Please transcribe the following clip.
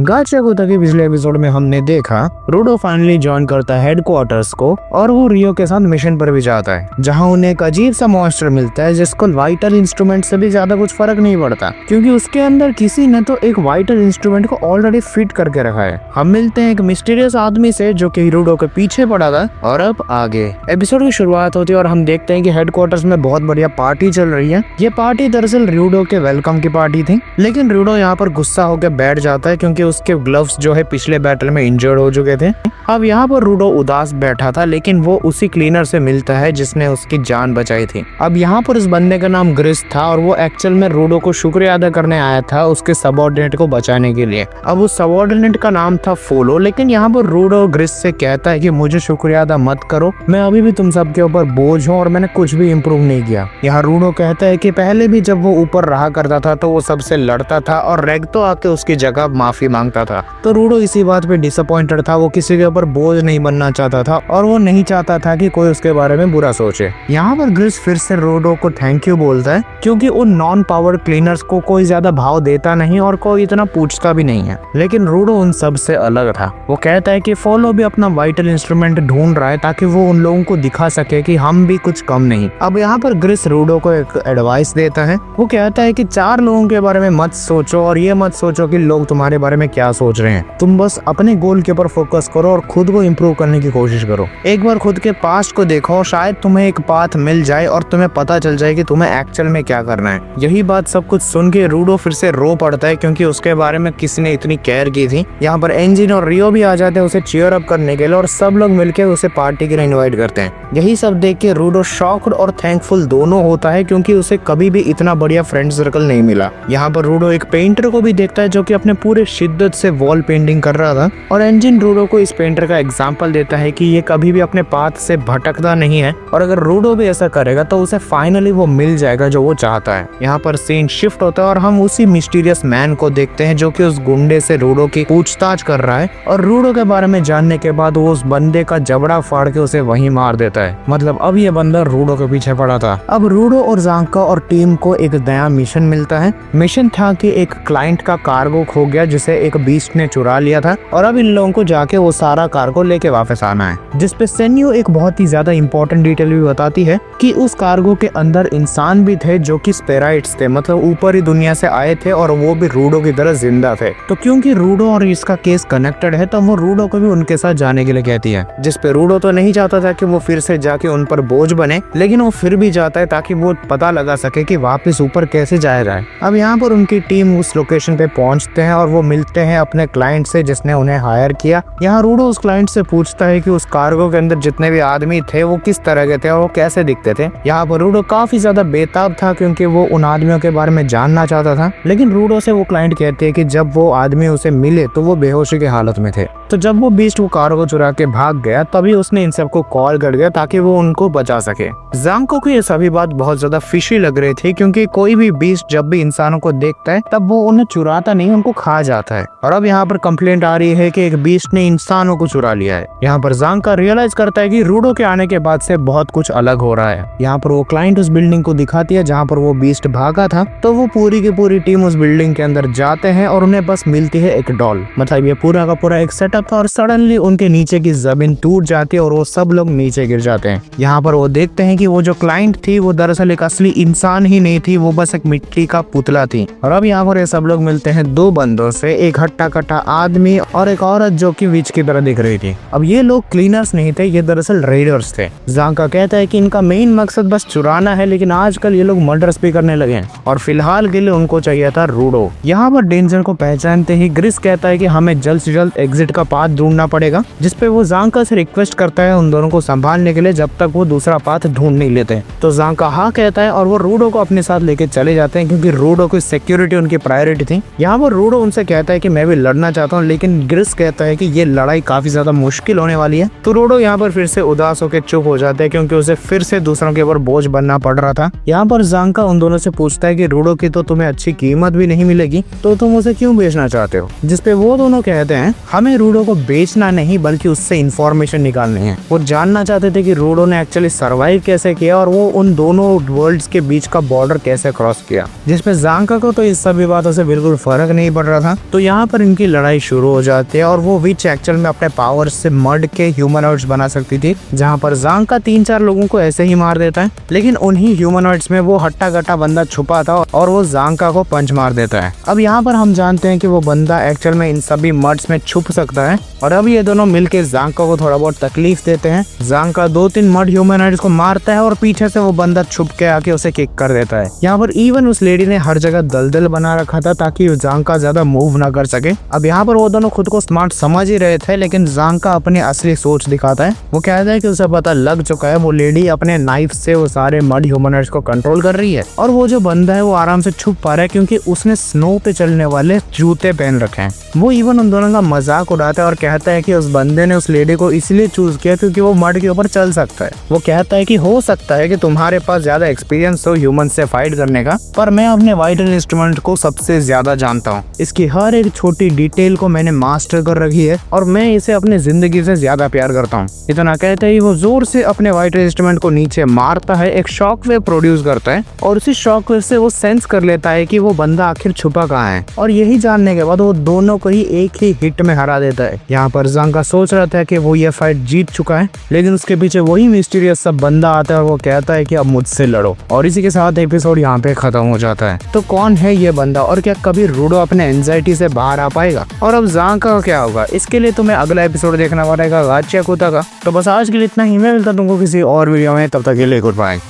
गाचा को तक पिछले एपिसोड में हमने देखा रूडो फाइनली ज्वाइन करता है हेडक्वार्टर्स को और वो रियो के साथ मिशन पर भी जाता है, जहां उन्हें एक अजीब सा मॉन्स्टर मिलता है जिसको वाइटल इंस्ट्रूमेंट से भी ज्यादा कुछ फर्क नहीं पड़ता, क्योंकि उसके अंदर किसी ने तो एक वाइटल इंस्ट्रूमेंट को ऑलरेडी फिट करके रखा है। हम मिलते हैं एक मिस्टीरियस आदमी से जो कि रूडो के पीछे पड़ा था। और अब आगे एपिसोड की शुरुआत होती है और हम देखते हैं कि हेडक्वार्टर्स में बहुत बढ़िया पार्टी चल रही है। ये पार्टी दरअसल रूडो के वेलकम की पार्टी थी, लेकिन रूडो यहाँ पर गुस्सा होकर बैठ जाता है क्योंकि उसके ग्लव्स जो है पिछले बैटल में इंजर्ड हो चुके थे। अब यहाँ पर रूडो उदास बैठा था, लेकिन वो उसी क्लीनर से मिलता है जिसने उसकी जान बचाई थी। अब यहाँ पर इस बंदे का नाम ग्रिस था और वो एक्चुअल में रूडो को शुक्रिया अदा करने आया था उसके सबऑर्डिनेट को बचाने के लिए। अब उस सबऑर्डिनेट का नाम था फोलो, लेकिन यहाँ पर रूडो ग्रिस से कहता है कि मुझे शुक्रिया अदा मत करो, मैं अभी भी तुम सबके ऊपर बोझ हूँ और मैंने कुछ भी इम्प्रूव नहीं किया। यहाँ रूडो कहता है कि पहले भी जब वो ऊपर रहा करता था तो वो सबसे लड़ता था और रेगतो आके उसकी जगह माफी मांगता था। तो रूडो इसी बात पे डिसअपॉइंटेड था, वो किसी के ऊपर बोझ नहीं बनना चाहता था और वो नहीं चाहता था कि कोई उसके बारे में बुरा सोचे। यहाँ पर ग्रिस फिर से रूडो को थैंक यू बोलता है क्योंकि उन नॉन पावर क्लीनर्स को कोई ज्यादा भाव देता नहीं और कोई इतना पूछता भी नहीं है, लेकिन रूडो उन सब से अलग था। वो कहता है कि फॉलो भी अपना वाइटल इंस्ट्रूमेंट ढूंढ रहा है ताकि वो उन लोगों को दिखा सके कि हम भी कुछ कम नहीं। अब यहाँ पर ग्रिस रूडो को एक एडवाइस देता है। वो कहता है कि 4 लोगों के बारे में मत सोचो और ये मत सोचो कि लोग तुम्हारे बारे में क्या सोच रहे हैं, तुम बस अपने गोल के ऊपर फोकस करो और खुद को इम्प्रूव करने की कोशिश करो। एक बार खुद के पास्ट को देखो, शायद तुम्हें एक पाथ मिल जाए और तुम्हें पता चल जाए कि तुम्हें एक्चुअल में क्या करना है। यही बात सब कुछ सुन के रूडो फिर से रो पड़ता है क्योंकि उसके बारे में किसी ने इतनी केयर की थी। यहाँ पर एंजिन और रियो भी आ जाते हैं उसे चीयर अप करने के लिए और सब लोग मिलकर उसे पार्टी के लिए इन्वाइट करते हैं। यही सब देख के रूडो शॉक्ड और थैंकफुल दोनों होता है क्योंकि उसे कभी भी इतना बढ़िया फ्रेंड सर्कल नहीं मिला। यहाँ पर रूडो एक पेंटर को भी देखता है जो कि अपने पूरे शिद्दत से वॉल पेंटिंग कर रहा था और एंजिन रूडो को इस पेंटर का एग्जाम्पल देता है कि ये कभी भी अपने पाथ से भटकता नहीं है और अगर रूडो भी ऐसा करेगा तो उसे फाइनली वो मिल जाएगा जो वो चाहता है। यहाँ पर सीन शिफ्ट होता है और हम उसी मिस्टीरियस मैन को देखते हैं जो कि उस गुंडे से रूडो की पूछताछ कर रहा है और रूडो के बारे में जानने के बाद वो उस बंदे का जबड़ा फाड़ के उसे वहीं मार देता है। मतलब अब ये बंदा रूडो के पीछे पड़ा था। अब रूडो और जांका और टीम को एक नया मिशन मिलता है। मिशन था कि एक क्लाइंट का कार्गो खो गया जिसे एक बीस्ट ने चुरा लिया था और अब इन लोगों को जाके वो सारा कार्गो लेके वापस आना है, जिसपे सेन्यू एक बहुत ही ज्यादा इंपॉर्टेंट डिटेल भी बताती है कि उस कार्गो के अंदर इंसान भी थे जो कि स्पेराइट्स थे, मतलब ऊपरी दुनिया से आए थे और वो भी रूडो की तरह जिंदा थे। तो क्योंकि रूडो और इसका केस कनेक्टेड है तो वो रूडो को भी उनके साथ जाने के लिए कहती है, जिसपे रूडो तो नहीं चाहता था कि वो फिर से जाके उन पर बोझ बने, लेकिन वो फिर भी जाता है ताकि वो पता लगा सके कि वापस ऊपर कैसे जाया जाए। अब यहाँ पर उनकी टीम उस लोकेशन पे पहुंचते हैं और वो मिलते हैं अपने क्लाइंट से जिसने उन्हें हायर किया। यहाँ रूडो उस क्लाइंट से पूछता है कि उस कार्गो के अंदर जितने भी आदमी थे वो किस तरह के थे और वो कैसे दिखते थे। यहाँ पर रूडो काफी ज्यादा बेताब था क्योंकि वो उन आदमियों के बारे में जानना चाहता था, लेकिन रूडो से वो क्लाइंट कहते हैं कि जब वो आदमी उसे मिले तो वो बेहोशी की हालत में थे। तो जब वो बीस्ट वो कार्गो चुरा के भाग गया तभी उसने इन सबको कॉल कर दिया ताकि वो उनको बचा सके। जांको को ये सभी बात बहुत ज्यादा फिशी लग रही थी क्योंकि कोई भी बीस्ट जब भी इंसानों को देखता है तब वो उन्हें चुराता नहीं, उनको खा जाता है। और अब यहाँ पर कंप्लेंट आ रही है कि एक बीस्ट ने इंसानों को चुरा लिया है। यहाँ पर जांका रियलाइज करता है कि रूडो के आने के बाद से बहुत कुछ अलग हो रहा है। यहाँ पर वो क्लाइंट उस बिल्डिंग को दिखाती है जहाँ पर वो बीस्ट भागा था, तो वो पूरी की पूरी टीम उस बिल्डिंग के अंदर जाते हैं और उन्हें बस मिलती है एक डॉल। मतलब ये पूरा का पूरा एक सेटअप था और सडनली उनके नीचे की जमीन टूट जाती है और वो सब लोग नीचे गिर जाते हैं। यहाँ पर वो देखते हैं कि वो जो क्लाइंट थी वो दरअसल एक असली इंसान ही नहीं थी, वो बस एक मिट्टी का पुतला थी। और अब यहाँ पर ये सब लोग मिलते हैं 2 बंदों से, एक हट्टा कट्टा आदमी और एक औरत जो कि विच की तरह दिख रही थी। अब ये लोग क्लीनर्स नहीं थे, ये दरअसल रेडर्स थे। जांका कहता है कि इनका मेन मकसद बस चुराना है, लेकिन आजकल ये लोग मर्डर्स भी करने लगे हैं और फिलहाल के लिए उनको चाहिए था रूडो। यहाँ पर डेंजर को पहचानते ही ग्रिस कहता है कि हमें जल्द से जल्द एग्जिट का पाथ ढूंढना पड़ेगा, जिसपे वो जांका से रिक्वेस्ट करता है उन दोनों को संभालने के लिए जब तक वो दूसरा पाथ ढूंढ नहीं लेते। तो जांका हाँ कहता है और वो रूडो को अपने साथ लेके चले जाते हैं क्योंकि रूडो की सिक्योरिटी उनकी प्रायोरिटी थी। यहाँ पर रूडो उनसे कहता है कि मैं भी लड़ना चाहता हूँ, लेकिन ग्रिस कहता है कि ये लड़ाई काफी ज्यादा मुश्किल होने वाली है। तो रोडो यहाँ पर फिर से उदास होकर चुप हो जाते हैं क्योंकि उसे फिर से दूसरों के ऊपर बोझ बनना पड़ रहा था। यहाँ पर जांका उन दोनों से पूछता है कि रोडो की तो तुम्हें अच्छी कीमत भी नहीं मिलेगी, तो तुम उसे क्यों बेचना चाहते हो? जिसपे वो दोनों कहते हैं हमें रोडो को बेचना नहीं बल्कि उससे इंफॉर्मेशन निकालनी है। वो जानना चाहते थे कि रोडो ने एक्चुअली सर्वाइव कैसे किया और वो उन दोनों वर्ल्ड्स के बीच का बॉर्डर कैसे क्रॉस किया, जिसपे जांका को तो इस सभी बातों से बिल्कुल फर्क नहीं पड़ रहा था। तो यहाँ पर इनकी लड़ाई शुरू हो जाती है और वो विच एक्चुअल में अपने पावर से मर्ड के ह्यूमनॉइड्स बना सकती थी, जहाँ पर जांका 3-4 लोगों को ऐसे ही मार देता है, लेकिन उन्हीं ह्यूमनॉइड्स में वो हट्टा कट्टा बंदा छुपा था और वो जांका को पंच मार देता है। अब यहाँ पर हम जानते हैं कि वो बंदा एक्चुअल में इन सभी मर्ड्स में छुप सकता है और अब ये दोनों मिलके जांका को थोड़ा बहुत तकलीफ देते हैं। जांका 2-3 मर्ड ह्यूमनॉइड्स को मारता है और पीछे से वो बंदा छुप के आके उसे किक कर देता है। यहाँ पर इवन उस लेडी ने हर जगह दलदल बना रखा था ताकि जांका ज्यादा मूव ना कर सके। अब यहाँ पर वो दोनों खुद को स्मार्ट समझ ही रहे थे, लेकिन जांका अपनी असली सोच दिखाता है। वो कहता है कि उसे पता लग चुका है, वो लेडी अपने नाइफ से वो सारे मर्ड ह्यूमनॉइड्स को कंट्रोल कर रही है और वो जो बंदा है वो आराम से छुप पा रहा है क्योंकि उसने स्नो पे चलने वाले जूते पहन रखे हैं। वो इवन उन दोनों का मजाक उड़ाता है और कहता है कि उस बंदे ने उस लेडी को इसलिए चूज किया क्योंकि वो मर्ड के ऊपर चल सकता है। वो कहता है कि हो सकता है कि तुम्हारे पास ज्यादा एक्सपीरियंस हो ह्यूमन से फाइट करने का, पर मैं अपने वाइटल इंस्ट्रूमेंट को सबसे ज्यादा जानता हूँ। इसकी हर एक छोटी डिटेल को मैंने मास्टर कर रखी है और मैं इसे अपने जिंदगी से ज्यादा प्यार करता हूँ। इतना कहते ही वो जोर से अपने वाइटल इंस्ट्रूमेंट को नीचे मारता है, एक शॉक वेव प्रोड्यूस करता है और उसी शॉक वेव से वो सेंस कर लेता है कि वो बंदा आखिर छुपा कहाँ है और यही जानने के बाद वो दोनों को ही एक ही हिट में हरा देता है। यहाँ पर जांका सोच रहा था कि वो ये फाइट जीत चुका है, लेकिन उसके पीछे वही मिस्टीरियस सा बंदा आता है और वो कहता है कि अब मुझसे लड़ो। और इसी के साथ एपिसोड यहाँ पे खत्म हो जाता है। तो कौन है ये बंदा और क्या कभी रूडो अपने एंजाइटी से बाहर आ पाएगा और अब जांका का क्या होगा? इसके लिए तुम्हें अगला एपिसोड देखना पड़ेगा गाचिया कुत्ता का। तो बस आज के लिए इतना ही, मैं मिलता तुमको किसी और वीडियो में, तब तक के लिए गुड बाय।